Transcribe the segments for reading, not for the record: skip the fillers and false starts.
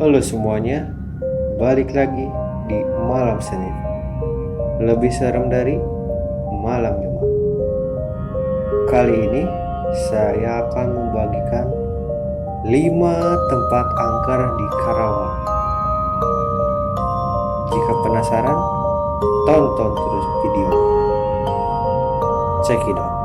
Halo semuanya, balik lagi di malam Senin. Lebih serem dari malam Jumat. Kali ini saya akan membagikan 5 tempat angker di Karawang. Jika penasaran, tonton terus video. Check it out.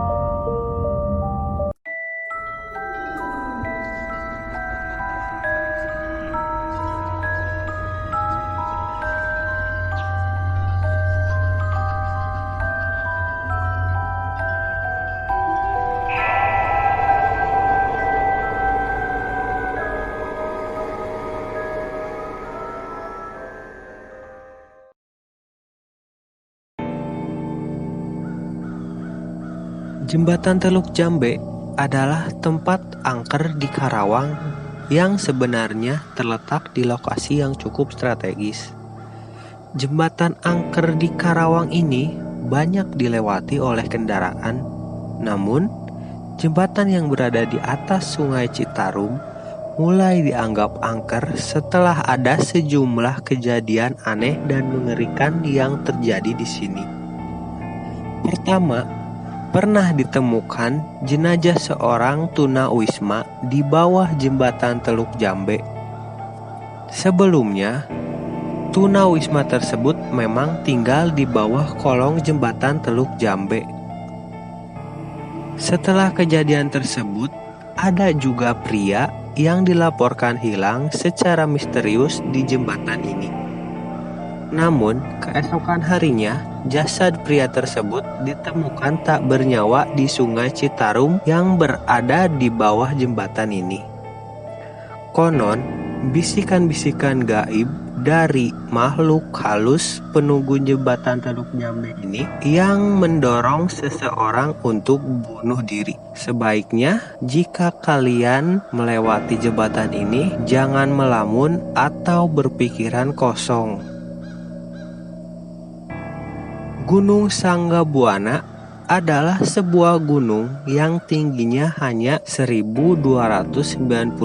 Jembatan Teluk Jambe adalah tempat angker di Karawang yang sebenarnya terletak di lokasi yang cukup strategis. Jembatan angker di Karawang ini banyak dilewati oleh kendaraan, namun jembatan yang berada di atas Sungai Citarum mulai dianggap angker setelah ada sejumlah kejadian aneh dan mengerikan yang terjadi di sini. Pertama, pernah ditemukan jenazah seorang tunawisma di bawah jembatan Teluk Jambe. Sebelumnya, tunawisma tersebut memang tinggal di bawah kolong jembatan Teluk Jambe. Setelah kejadian tersebut, ada juga pria yang dilaporkan hilang secara misterius di jembatan ini. Namun, keesokan harinya, jasad pria tersebut ditemukan tak bernyawa di Sungai Citarum yang berada di bawah jembatan ini. Konon, bisikan-bisikan gaib dari makhluk halus penunggu jembatan Teluk Jambe ini yang mendorong seseorang untuk bunuh diri. Sebaiknya, jika kalian melewati jembatan ini, jangan melamun atau berpikiran kosong. Gunung Sanggabuana adalah sebuah gunung yang tingginya hanya 1291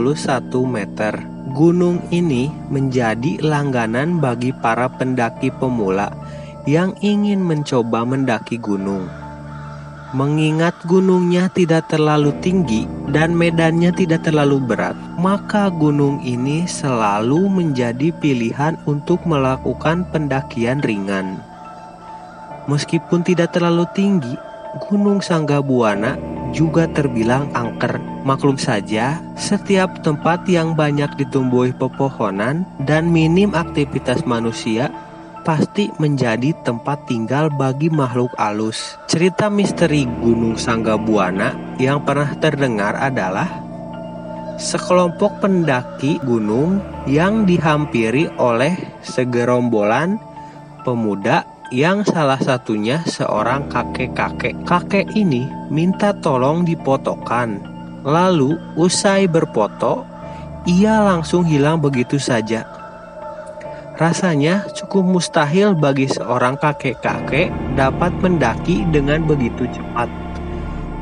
meter. Gunung ini menjadi langganan bagi para pendaki pemula yang ingin mencoba mendaki gunung. Mengingat gunungnya tidak terlalu tinggi dan medannya tidak terlalu berat, maka gunung ini selalu menjadi pilihan untuk melakukan pendakian ringan. Meskipun tidak terlalu tinggi, Gunung Sanggabuana juga terbilang angker. Maklum saja, setiap tempat yang banyak ditumbuhi pepohonan dan minim aktivitas manusia pasti menjadi tempat tinggal bagi makhluk halus. Cerita misteri Gunung Sanggabuana yang pernah terdengar adalah sekelompok pendaki gunung yang dihampiri oleh segerombolan pemuda yang salah satunya seorang kakek-kakek. Kakek ini minta tolong dipotokan. Lalu usai berfoto, ia langsung hilang begitu saja. Rasanya cukup mustahil bagi seorang kakek-kakek dapat mendaki dengan begitu cepat.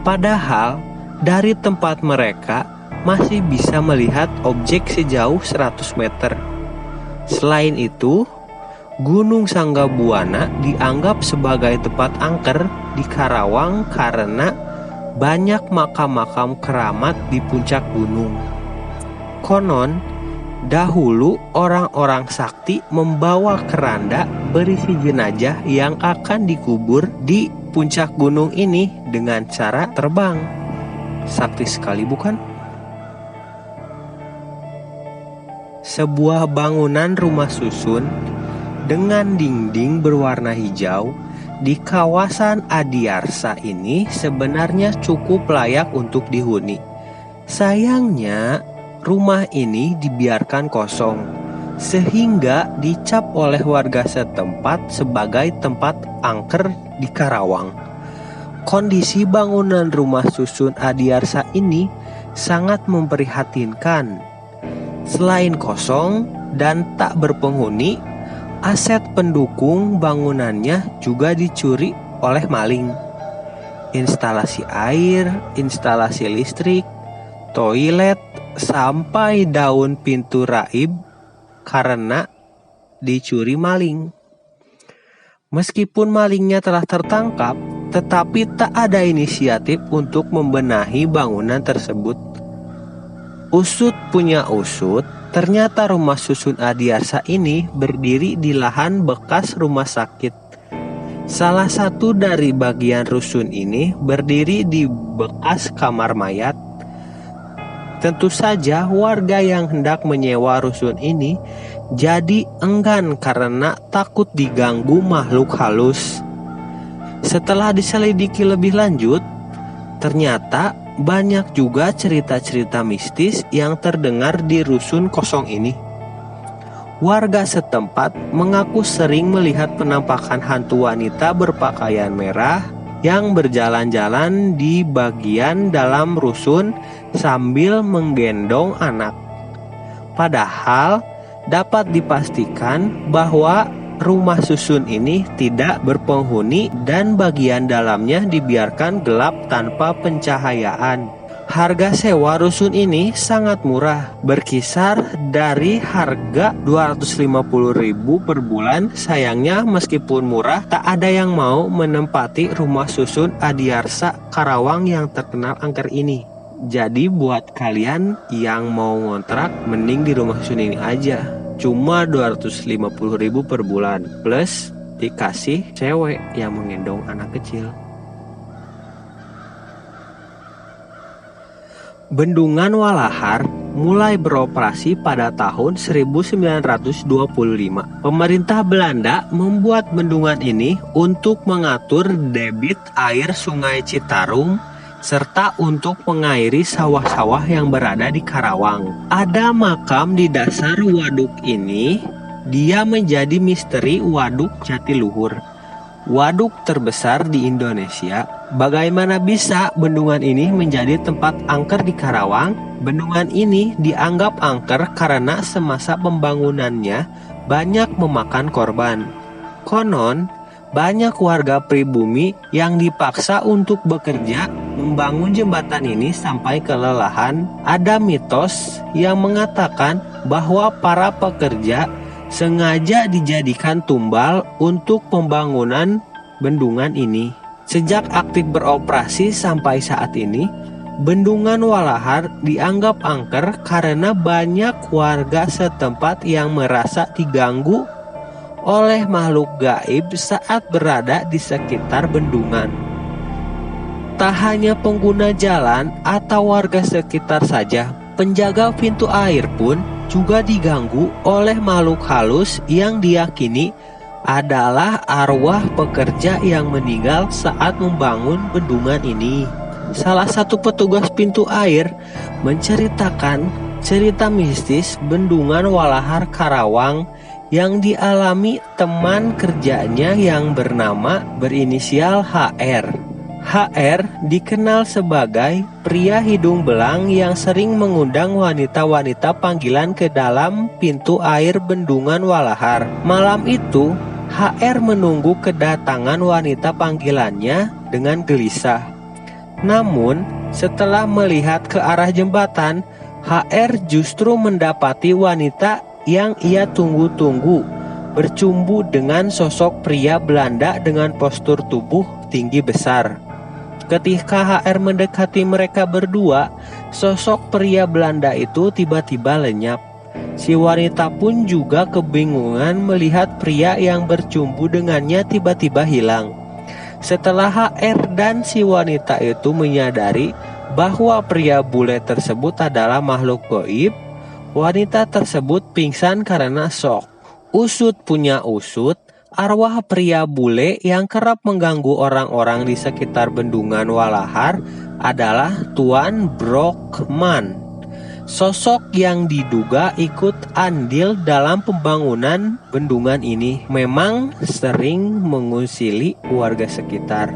Padahal dari tempat mereka masih bisa melihat objek sejauh 100 meter. Selain itu, Gunung Sanggabuana dianggap sebagai tempat angker di Karawang karena banyak makam-makam keramat di puncak gunung. Konon, dahulu orang-orang sakti membawa keranda berisi jenazah yang akan dikubur di puncak gunung ini dengan cara terbang. Sakti sekali bukan? Sebuah bangunan rumah susun dengan dinding berwarna hijau di kawasan Adiarsa ini sebenarnya cukup layak untuk dihuni. Sayangnya, rumah ini dibiarkan kosong, sehingga dicap oleh warga setempat sebagai tempat angker di Karawang. Kondisi bangunan rumah susun Adiarsa ini sangat memprihatinkan. Selain kosong dan tak berpenghuni, aset pendukung bangunannya juga dicuri oleh maling. Instalasi air, instalasi listrik, toilet, sampai daun pintu raib karena dicuri maling. Meskipun malingnya telah tertangkap, tetapi tak ada inisiatif untuk membenahi bangunan tersebut. Usut punya usut, ternyata rumah susun Adiarsa ini berdiri di lahan bekas rumah sakit. Salah satu dari bagian rusun ini berdiri di bekas kamar mayat. Tentu saja warga yang hendak menyewa rusun ini jadi enggan karena takut diganggu makhluk halus. Setelah diselidiki lebih lanjut, ternyata banyak juga cerita-cerita mistis yang terdengar di rusun kosong ini. Warga setempat mengaku sering melihat penampakan hantu wanita berpakaian merah yang berjalan-jalan di bagian dalam rusun sambil menggendong anak. Padahal dapat dipastikan bahwa rumah susun ini tidak berpenghuni dan bagian dalamnya dibiarkan gelap tanpa pencahayaan. Harga sewa rusun ini sangat murah, berkisar dari harga 250.000 per bulan. Sayangnya meskipun murah, tak ada yang mau menempati rumah susun Adiarsa Karawang yang terkenal angker ini. Jadi buat kalian yang mau ngontrak, mending di rumah susun ini aja. Cuma 250.000 per bulan, plus dikasih cewek yang menggendong anak kecil. Bendungan Walahar mulai beroperasi pada tahun 1925. Pemerintah Belanda membuat bendungan ini untuk mengatur debit air Sungai Citarum serta untuk mengairi sawah-sawah yang berada di Karawang. Ada makam di dasar waduk ini. Dia menjadi misteri Waduk Jatiluhur, waduk terbesar di Indonesia. Bagaimana bisa bendungan ini menjadi tempat angker di Karawang? Bendungan ini dianggap angker karena semasa pembangunannya banyak memakan korban. Konon, banyak warga pribumi yang dipaksa untuk bekerja membangun jembatan ini sampai kelelahan. Ada mitos yang mengatakan bahwa para pekerja sengaja dijadikan tumbal untuk pembangunan bendungan ini. Sejak aktif beroperasi sampai saat ini, Bendungan Walahar dianggap angker karena banyak warga setempat yang merasa diganggu oleh makhluk gaib saat berada di sekitar bendungan. Tak hanya pengguna jalan atau warga sekitar saja, penjaga pintu air pun juga diganggu oleh makhluk halus yang diyakini adalah arwah pekerja yang meninggal saat membangun bendungan ini. Salah satu petugas pintu air menceritakan cerita mistis Bendungan Walahar Karawang yang dialami teman kerjanya yang berinisial HR. HR dikenal sebagai pria hidung belang yang sering mengundang wanita-wanita panggilan ke dalam pintu air Bendungan Walahar. Malam itu, HR menunggu kedatangan wanita panggilannya dengan gelisah. Namun, setelah melihat ke arah jembatan, HR justru mendapati wanita yang ia tunggu-tunggu bercumbu dengan sosok pria Belanda dengan postur tubuh tinggi besar. Ketika HR mendekati mereka berdua, sosok pria Belanda itu tiba-tiba lenyap. Si wanita pun juga kebingungan melihat pria yang bercumbu dengannya tiba-tiba hilang. Setelah HR dan si wanita itu menyadari bahwa pria bule tersebut adalah makhluk gaib, wanita tersebut pingsan karena shock. Usut punya usut, arwah pria bule yang kerap mengganggu orang-orang di sekitar Bendungan Walahar adalah Tuan Brockman. Sosok yang diduga ikut andil dalam pembangunan bendungan ini memang sering mengusili warga sekitar.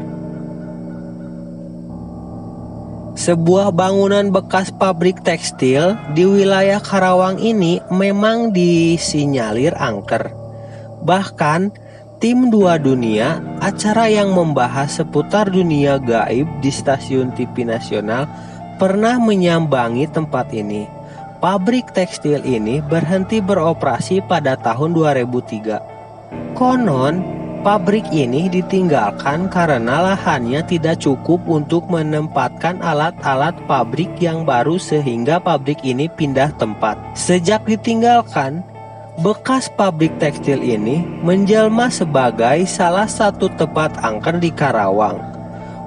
Sebuah bangunan bekas pabrik tekstil di wilayah Karawang ini memang disinyalir angker. Bahkan Tim 2 Dunia, acara yang membahas seputar dunia gaib di stasiun TV nasional, pernah menyambangi tempat ini. pabrik tekstil ini berhenti beroperasi pada tahun 2003. Konon, pabrik ini ditinggalkan karena lahannya tidak cukup untuk menempatkan alat-alat pabrik yang baru sehingga pabrik ini pindah tempat. Sejak ditinggalkan, bekas pabrik tekstil ini menjelma sebagai salah satu tempat angker di Karawang.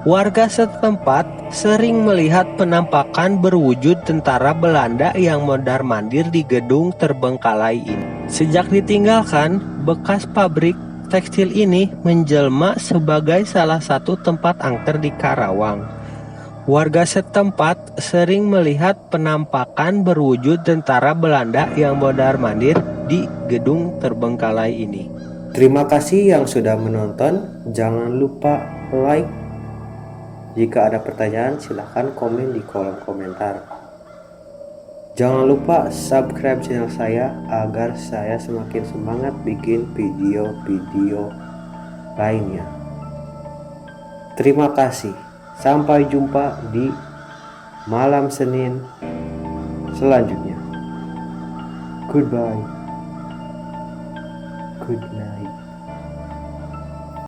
Warga setempat sering melihat penampakan berwujud tentara Belanda yang mondar-mandir di gedung terbengkalai ini. Sejak ditinggalkan, bekas pabrik tekstil ini menjelma sebagai salah satu tempat angker di Karawang. Warga setempat sering melihat penampakan berwujud tentara Belanda yang mondar-mandir di gedung terbengkalai ini. Terima kasih yang sudah menonton. Jangan lupa like. Jika ada pertanyaan, silahkan komen di kolom komentar. Jangan lupa subscribe channel saya agar saya semakin semangat bikin video-video lainnya. Terima kasih. Sampai jumpa di malam Senin selanjutnya. Goodbye. Good night.